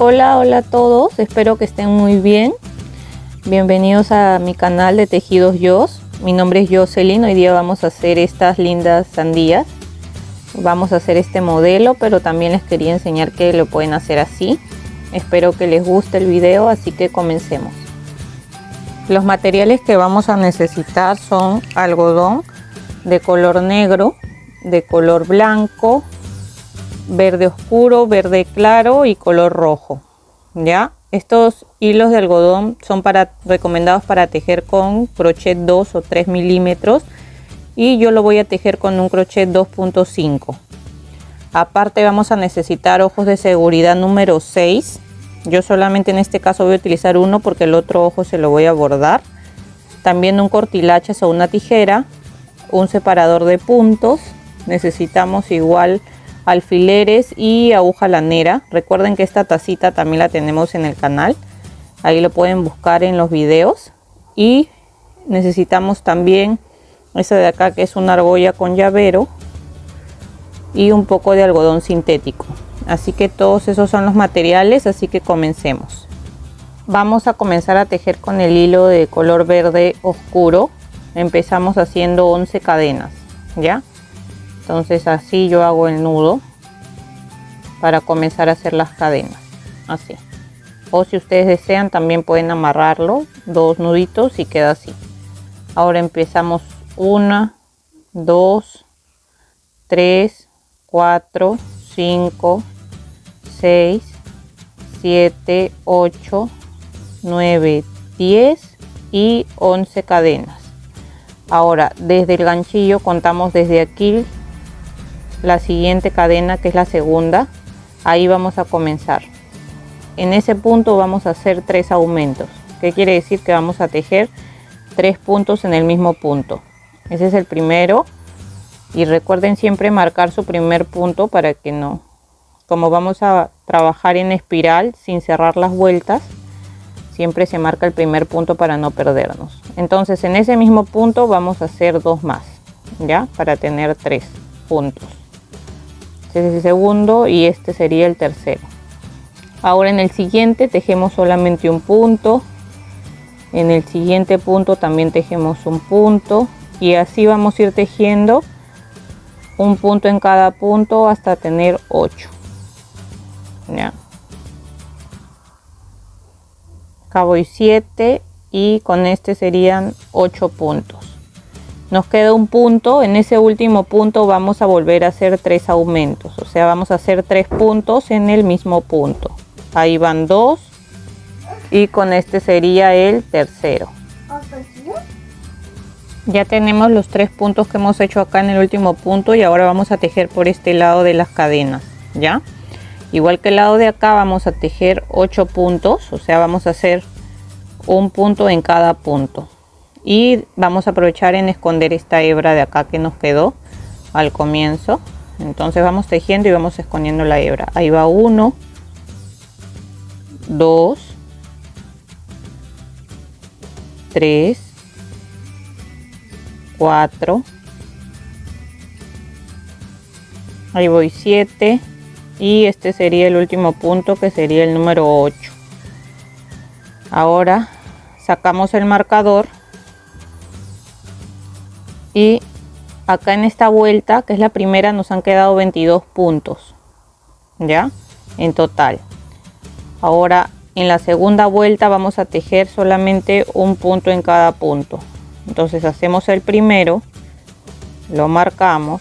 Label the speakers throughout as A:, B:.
A: Hola a todos, espero que estén muy bien. Bienvenidos a mi canal de Tejidos Jos. Mi nombre es Jocelyn. Hoy día vamos a hacer estas lindas sandías. Vamos a hacer este modelo, pero también les quería enseñar que lo pueden hacer así. Espero que les guste el video, así que comencemos. Los materiales que vamos a necesitar son algodón de color negro, de color blanco, verde oscuro, verde claro y color rojo. Ya, estos hilos de algodón son recomendados para tejer con crochet 2 o 3 milímetros y yo lo voy a tejer con un crochet 2.5. Aparte vamos a necesitar ojos de seguridad número 6. Yo solamente en este caso voy a utilizar uno porque el otro ojo se lo voy a bordar. También un cortilaches o una tijera, un separador de puntos. Necesitamos igual alfileres y aguja lanera. Recuerden que esta tacita también la tenemos en el canal, ahí lo pueden buscar en los videos. Y necesitamos también esta de acá, que es una argolla con llavero, y un poco de algodón sintético. Así que todos esos son los materiales, así que comencemos. Vamos a comenzar a tejer con el hilo de color verde oscuro. Empezamos haciendo 11 cadenas, ¿ya? Entonces así yo hago el nudo para comenzar a hacer las cadenas, así. O si ustedes desean también pueden amarrarlo, 2 nuditos y queda así. Ahora empezamos 1, 2, 3, 4, 5, 6, 7, 8, 9, 10 y 11 cadenas. Ahora desde el ganchillo contamos desde aquí la siguiente cadena, que es la segunda. Ahí vamos a comenzar. En ese punto vamos a hacer 3 aumentos. ¿Qué quiere decir? Que vamos a tejer 3 puntos en el mismo punto. Ese es el primero. Y recuerden siempre marcar su primer punto para que no, como vamos a trabajar en espiral sin cerrar las vueltas, siempre se marca el primer punto para no perdernos. Entonces en ese mismo punto vamos a hacer 2 más, ya, para tener 3 puntos. Este es el segundo y este sería el tercero. Ahora en el siguiente tejemos solamente un punto. En el siguiente punto también tejemos un punto. Y así vamos a ir tejiendo un punto en cada punto hasta tener 8. ¿Ya? Acá voy 7 y con este serían 8 puntos. Nos queda un punto. En ese último punto vamos a volver a hacer 3 aumentos, o sea, vamos a hacer 3 puntos en el mismo punto. Ahí van 2 y con este sería el tercero. Ya tenemos los 3 puntos que hemos hecho acá en el último punto y ahora vamos a tejer por este lado de las cadenas, ¿ya? Igual que el lado de acá vamos a tejer 8 puntos, o sea, vamos a hacer un punto en cada punto. Y vamos a aprovechar en esconder esta hebra de acá que nos quedó al comienzo. Entonces vamos tejiendo y vamos escondiendo la hebra. Ahí va 1, 2, 3, 4, ahí voy 7 y este sería el último punto, que sería el número 8. Ahora sacamos el marcador y acá en esta vuelta, que es la primera, nos han quedado 22 puntos, ya, en total. Ahora en la segunda vuelta vamos a tejer solamente un punto en cada punto. Entonces hacemos el primero, lo marcamos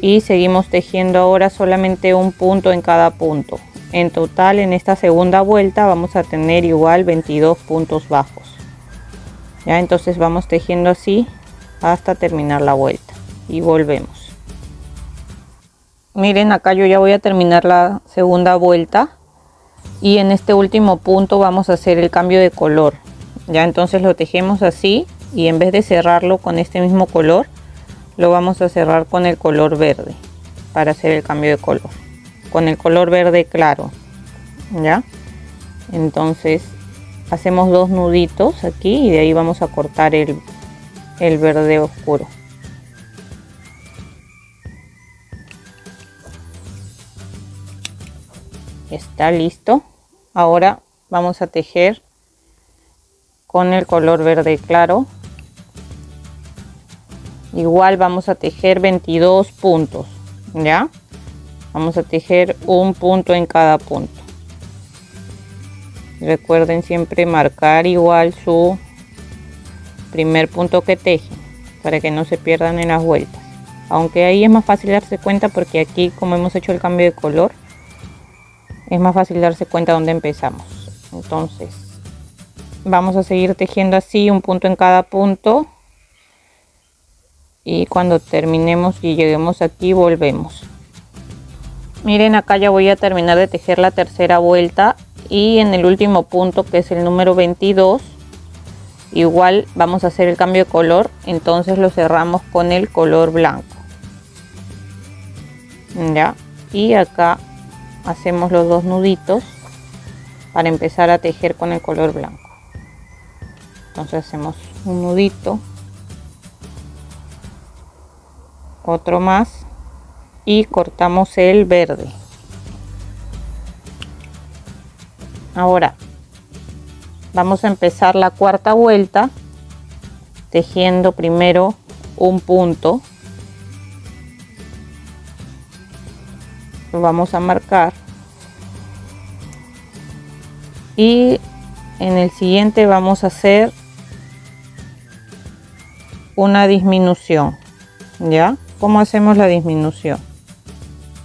A: y seguimos tejiendo ahora solamente un punto en cada punto. En total en esta segunda vuelta vamos a tener igual 22 puntos bajos. Ya, entonces vamos tejiendo así hasta terminar la vuelta y volvemos. Miren, acá yo ya voy a terminar la segunda vuelta y en este último punto vamos a hacer el cambio de color. Ya, entonces lo tejemos así y en vez de cerrarlo con este mismo color, lo vamos a cerrar con el color verde para hacer el cambio de color, con el color verde claro. Ya, entonces hacemos 2 nuditos aquí y de ahí vamos a cortar el verde oscuro. Está listo. Ahora vamos a tejer con el color verde claro. Igual vamos a tejer 22 puntos, ¿ya? Vamos a tejer un punto en cada punto. Recuerden siempre marcar igual su primer punto que tejen para que no se pierdan en las vueltas. Aunque ahí es más fácil darse cuenta porque aquí, como hemos hecho el cambio de color, es más fácil darse cuenta dónde empezamos. Entonces vamos a seguir tejiendo así, un punto en cada punto, y cuando terminemos y lleguemos aquí volvemos. Miren, acá ya voy a terminar de tejer la tercera vuelta, y en el último punto, que es el número 22, igual vamos a hacer el cambio de color, entonces lo cerramos con el color blanco, ya. Y acá hacemos los dos nuditos para empezar a tejer con el color blanco. Entonces hacemos un nudito, otro más, y cortamos el verde. Ahora vamos a empezar la cuarta vuelta tejiendo primero un punto. Lo vamos a marcar y en el siguiente vamos a hacer una disminución. ¿Ya? ¿Cómo hacemos la disminución?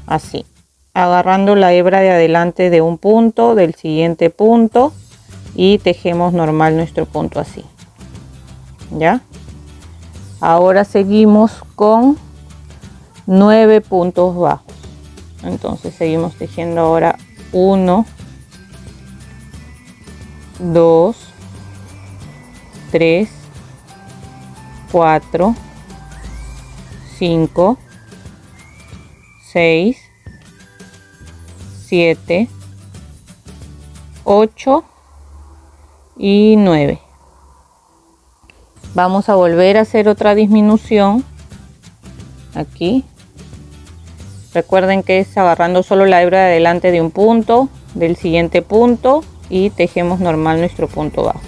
A: Así, agarrando la hebra de adelante de un punto, del siguiente punto, y tejemos normal nuestro punto así. ¿Ya? Ahora seguimos con 9 puntos bajos. Entonces seguimos tejiendo ahora 1, 2, 3, 4, 5, 6, 7, 8 y 9. Vamos a volver a hacer otra disminución aquí. Recuerden que es agarrando solo la hebra de adelante de un punto, del siguiente punto, y tejemos normal nuestro punto bajo.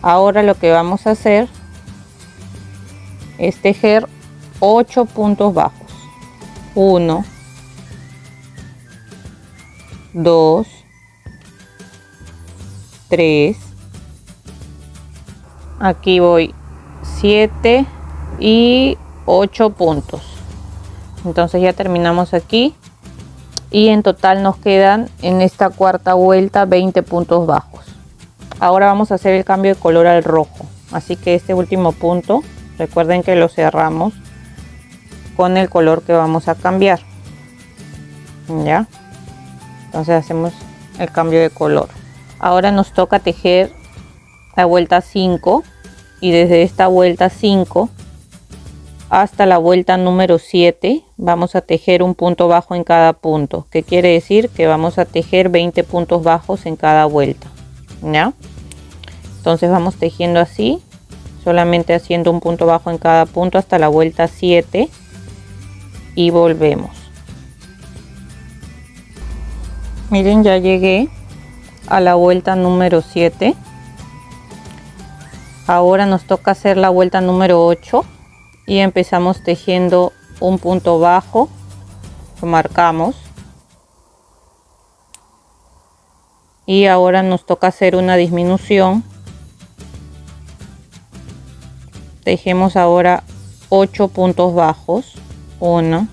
A: Ahora lo que vamos a hacer es tejer 8 puntos bajos. 1, 2, 3, aquí voy 7 y 8 puntos. Entonces ya terminamos aquí, y en total nos quedan en esta cuarta vuelta 20 puntos bajos. Ahora vamos a hacer el cambio de color al rojo, así que este último punto recuerden que lo cerramos con el color que vamos a cambiar. Ya, entonces hacemos el cambio de color. Ahora nos toca tejer la vuelta 5, y desde esta vuelta 5 hasta la vuelta número 7 vamos a tejer un punto bajo en cada punto, que quiere decir que vamos a tejer 20 puntos bajos en cada vuelta. ¿Ya? Entonces vamos tejiendo así, solamente haciendo un punto bajo en cada punto hasta la vuelta 7, y volvemos. Miren, ya llegué a la vuelta número 7. Ahora nos toca hacer la vuelta número 8, y empezamos tejiendo un punto bajo, lo marcamos, y ahora nos toca hacer una disminución. Tejemos ahora 8 puntos bajos. 1,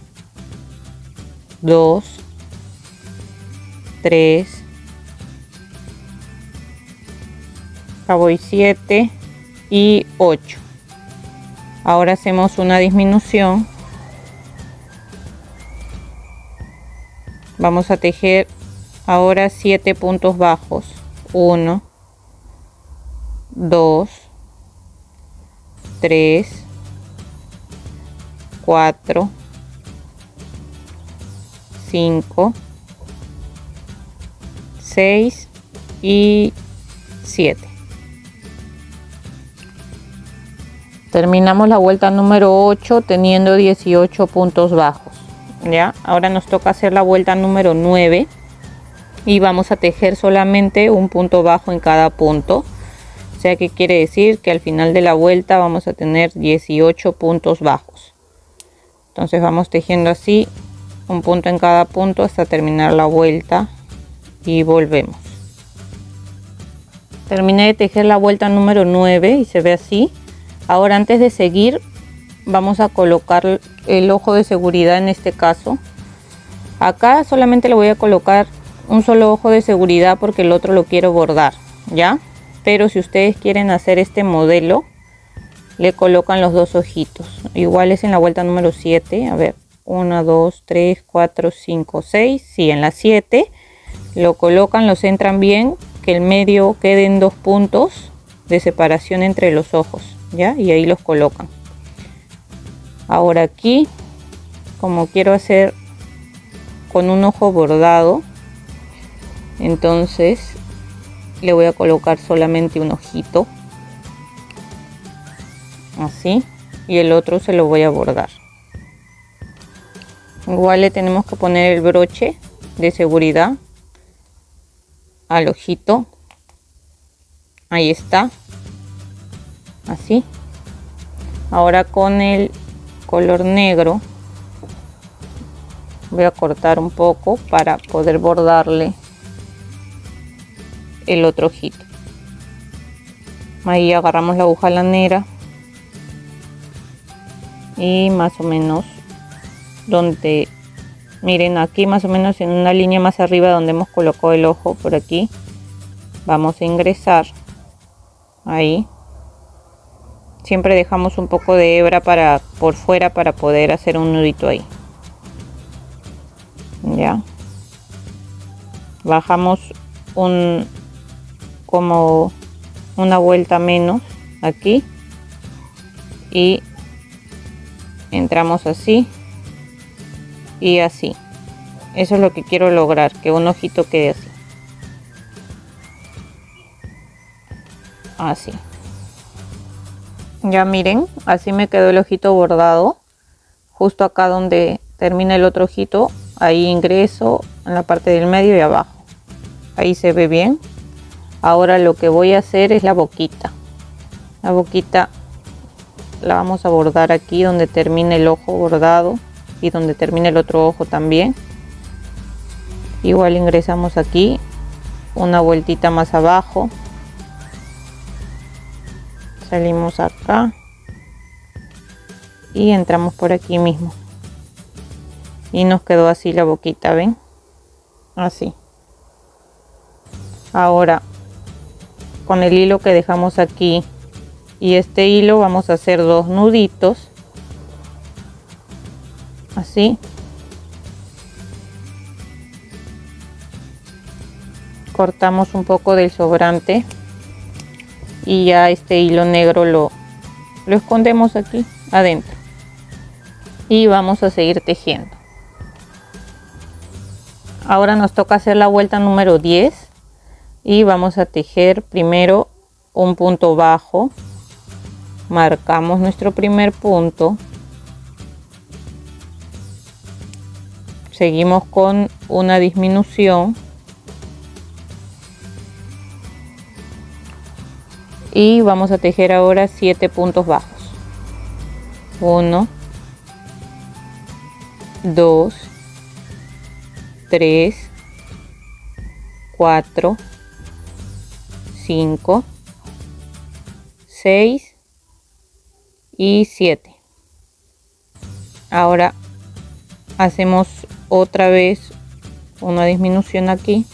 A: 2, 3, acá voy 7 y 8. Ahora hacemos una disminución. Vamos a tejer ahora 7 puntos bajos. 1, 2, 3, 4, 5, 6 y 7. Terminamos la vuelta número 8 teniendo 18 puntos bajos. Ya, ahora nos toca hacer la vuelta número 9. y vamos a tejer solamente un punto bajo en cada punto. O sea que quiere decir que al final de la vuelta vamos a tener 18 puntos bajos. Entonces vamos tejiendo así un punto en cada punto hasta terminar la vuelta y volvemos. Terminé de tejer la vuelta número 9 y se ve así. Ahora, antes de seguir, vamos a colocar el ojo de seguridad. En este caso acá solamente le voy a colocar un solo ojo de seguridad porque el otro lo quiero bordar, ¿ya? Pero si ustedes quieren hacer este modelo, le colocan los dos ojitos. Igual es en la vuelta número 7. A ver, 1, 2, 3, 4, 5, 6. Sí, en la 7 lo colocan, lo centran bien, que el medio quede en 2 puntos de separación entre los ojos, ¿ya? Y ahí los colocan. Ahora aquí, como quiero hacer con un ojo bordado, entonces le voy a colocar solamente un ojito, así, y el otro se lo voy a bordar. Igual le tenemos que poner el broche de seguridad al ojito. Ahí está, así. Ahora con el color negro voy a cortar un poco para poder bordarle el otro ojito. Ahí agarramos la aguja lanera y más o menos donde, miren, aquí más o menos en una línea más arriba donde hemos colocado el ojo, por aquí vamos a ingresar. Ahí siempre dejamos un poco de hebra por fuera para poder hacer un nudito ahí. Ya bajamos como una vuelta menos aquí y entramos así y así. Eso es lo que quiero lograr, que un ojito quede así. Así. Ya miren, así me quedó el ojito bordado. Justo acá donde termina el otro ojito, ahí ingreso en la parte del medio y abajo. Ahí se ve bien. Ahora lo que voy a hacer es la boquita. La boquita la vamos a bordar aquí donde termina el ojo bordado y donde termina el otro ojo también. Igual ingresamos aquí una vueltita más abajo, salimos acá y entramos por aquí mismo y nos quedó así la boquita, ¿ven? Así. Ahora con el hilo que dejamos aquí y este hilo vamos a hacer 2 nuditos así. Cortamos un poco del sobrante y ya este hilo negro lo escondemos aquí adentro y vamos a seguir tejiendo. Ahora nos toca hacer la vuelta número 10 y vamos a tejer primero un punto bajo. Marcamos nuestro primer punto, seguimos con una disminución y vamos a tejer ahora 7 puntos bajos. 1, 2, 3, 4, 5, 6 y 7. Ahora hacemos otra vez una disminución aquí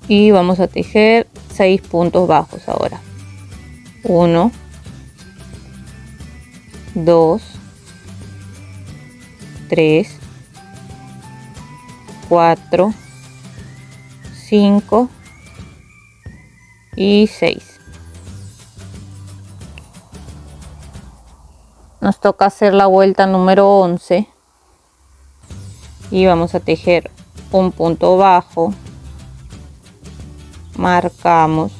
A: y vamos a tejer 6 puntos bajos ahora. 1, 2, 3, 4, 5 y 6. Nos toca hacer la vuelta número 11 y vamos a tejer un punto bajo. Marcamos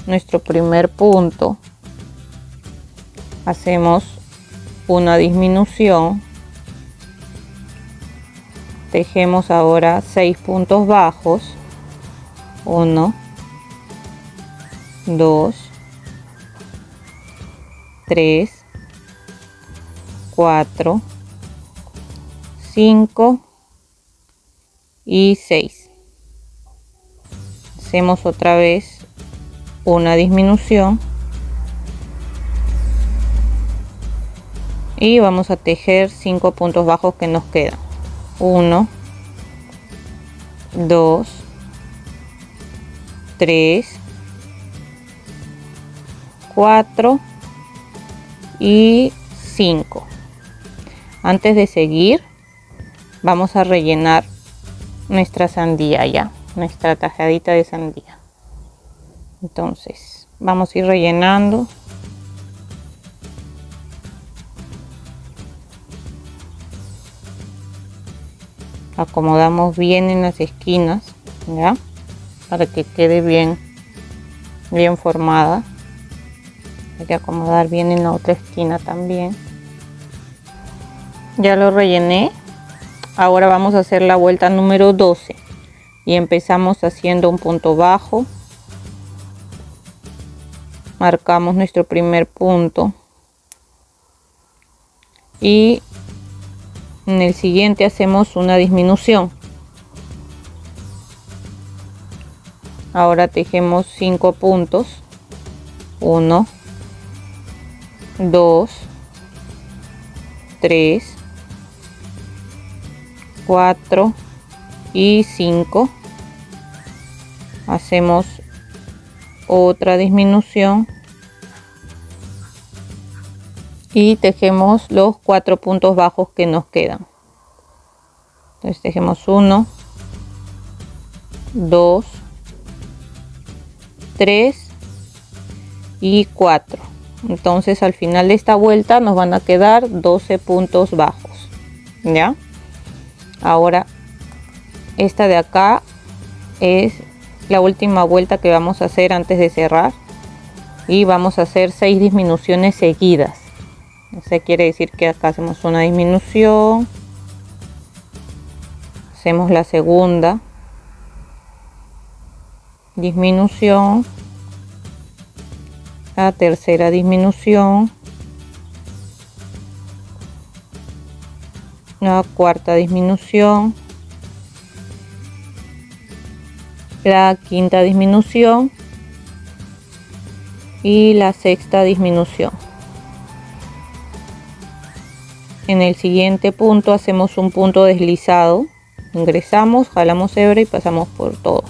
A: nuestro primer punto, hacemos una disminución Tejemos ahora 6 puntos bajos. 1, 2, 3, 4, 5 y 6. Hacemos otra vez una disminución y vamos a tejer 5 puntos bajos que nos quedan. 1, 2, 3, 4 y 5. Antes de seguir, vamos a rellenar nuestra sandía ya, nuestra tajadita de sandía. Entonces, vamos a ir rellenando. Acomodamos bien en las esquinas, ¿ya? Para que quede bien formada. Hay que acomodar bien en la otra esquina también. Ya lo rellené. Ahora vamos a hacer la vuelta número 12 y empezamos haciendo un punto bajo. Marcamos nuestro primer punto y en el siguiente hacemos una disminución. Ahora tejemos 5 puntos. 1, 2, 3, 4 y 5. Hacemos otra disminución y tejemos los 4 puntos bajos que nos quedan. Entonces tejemos 1, 2, 3 y 4. Entonces al final de esta vuelta nos van a quedar 12 puntos bajos, ¿ya? Ahora esta de acá es la última vuelta que vamos a hacer antes de cerrar y vamos a hacer 6 disminuciones seguidas. Eso quiere decir que acá hacemos una disminución, hacemos la segunda disminución, la tercera disminución, la cuarta disminución, la quinta disminución y la sexta disminución. En el siguiente punto hacemos un punto deslizado, ingresamos, jalamos hebra y pasamos por todo.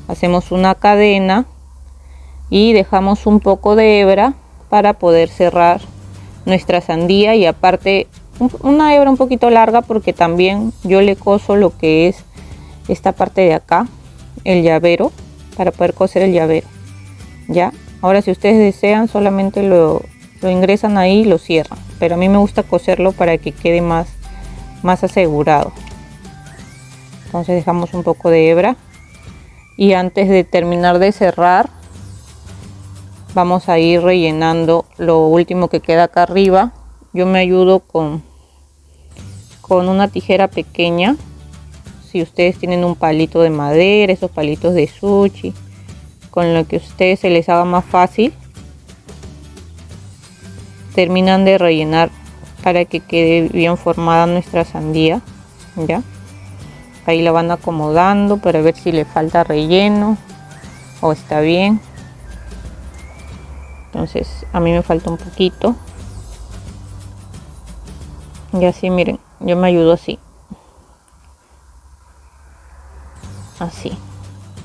A: Hacemos una cadena y dejamos un poco de hebra para poder cerrar nuestra sandía, y aparte una hebra un poquito larga porque también yo le coso lo que es esta parte de acá, el llavero, para poder coser el llavero. Ya, ahora si ustedes desean solamente lo ingresan ahí y lo cierran, pero a mí me gusta coserlo para que quede más asegurado. Entonces dejamos un poco de hebra y antes de terminar de cerrar vamos a ir rellenando lo último que queda acá arriba. Yo me ayudo con una tijera pequeña. Si ustedes tienen un palito de madera, esos palitos de sushi, con lo que a ustedes se les haga más fácil, terminan de rellenar para que quede bien formada nuestra sandía. Ya, ahí la van acomodando para ver si le falta relleno o está bien. Entonces a mí me falta un poquito y así, miren, yo me ayudo así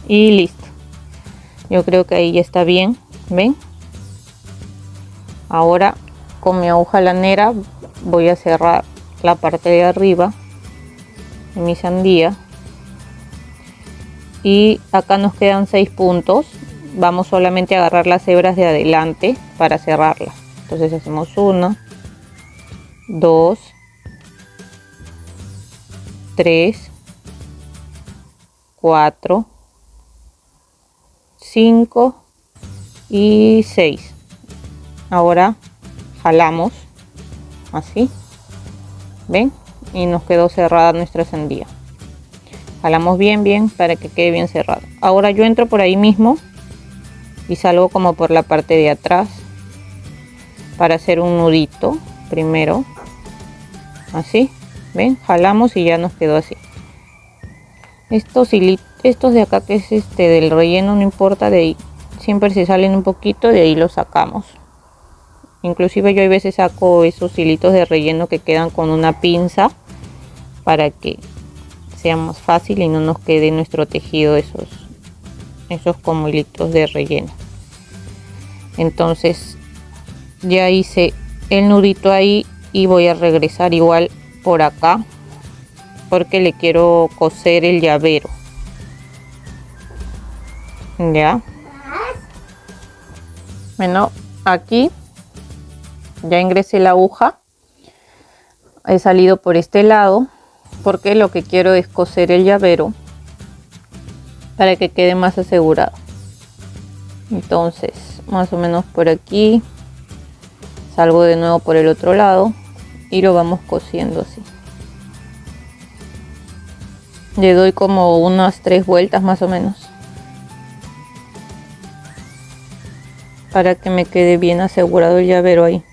A: y listo. Yo creo que ahí ya está bien, ven. Ahora con mi aguja lanera voy a cerrar la parte de arriba de mi sandía y acá nos quedan 6 puntos. Vamos solamente a agarrar las hebras de adelante para cerrarla. Entonces hacemos 1, 2, 3, 4, 5 y 6. Ahora jalamos así, ven, y nos quedó cerrada nuestra sandía. Jalamos bien para que quede bien cerrado. Ahora yo entro por ahí mismo y salgo como por la parte de atrás para hacer un nudito primero, así, ven, jalamos y ya nos quedó así. Estos de acá, que es del relleno, no importa, de ahí siempre se salen un poquito, de ahí los sacamos. Inclusive yo a veces saco esos hilitos de relleno que quedan con una pinza para que sea más fácil y no nos quede nuestro tejido esos como hilitos de relleno. Entonces ya hice el nudito ahí y voy a regresar igual por acá porque le quiero coser el llavero. Ya, bueno, aquí ya ingresé la aguja, he salido por este lado porque lo que quiero es coser el llavero para que quede más asegurado. Entonces más o menos por aquí salgo de nuevo por el otro lado y lo vamos cosiendo así. Le doy como unas 3 vueltas más o menos para que me quede bien asegurado el llavero ahí.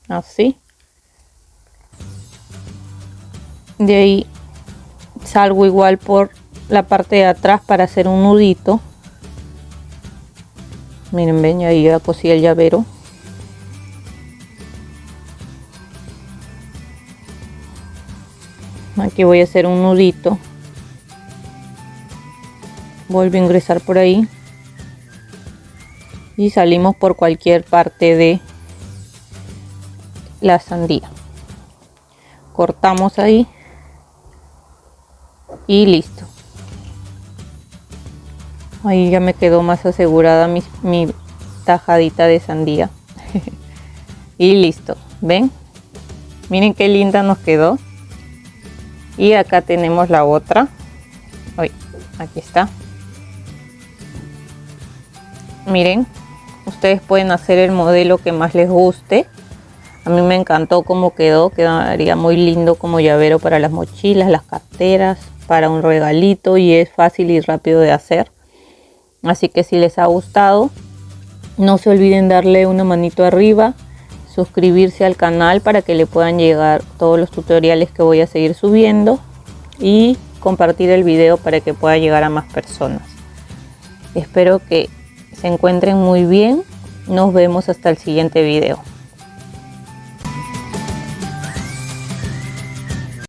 A: Así. De ahí salgo igual por la parte de atrás para hacer un nudito. Miren, ven, ahí ya cosí el llavero. Aquí voy a hacer un nudito. Vuelvo a ingresar por ahí y salimos por cualquier parte de la sandía. Cortamos ahí y listo. Ahí ya me quedó más asegurada mi tajadita de sandía. Y listo, ven, miren qué linda nos quedó. Y acá tenemos la otra. Uy, aquí está. Miren, ustedes pueden hacer el modelo que más les guste. A mí me encantó cómo quedó, quedaría muy lindo como llavero para las mochilas, las carteras, para un regalito, y es fácil y rápido de hacer. Así que si les ha gustado, no se olviden darle una manito arriba, suscribirse al canal para que le puedan llegar todos los tutoriales que voy a seguir subiendo y compartir el video para que pueda llegar a más personas. Espero que se encuentren muy bien. Nos vemos hasta el siguiente video.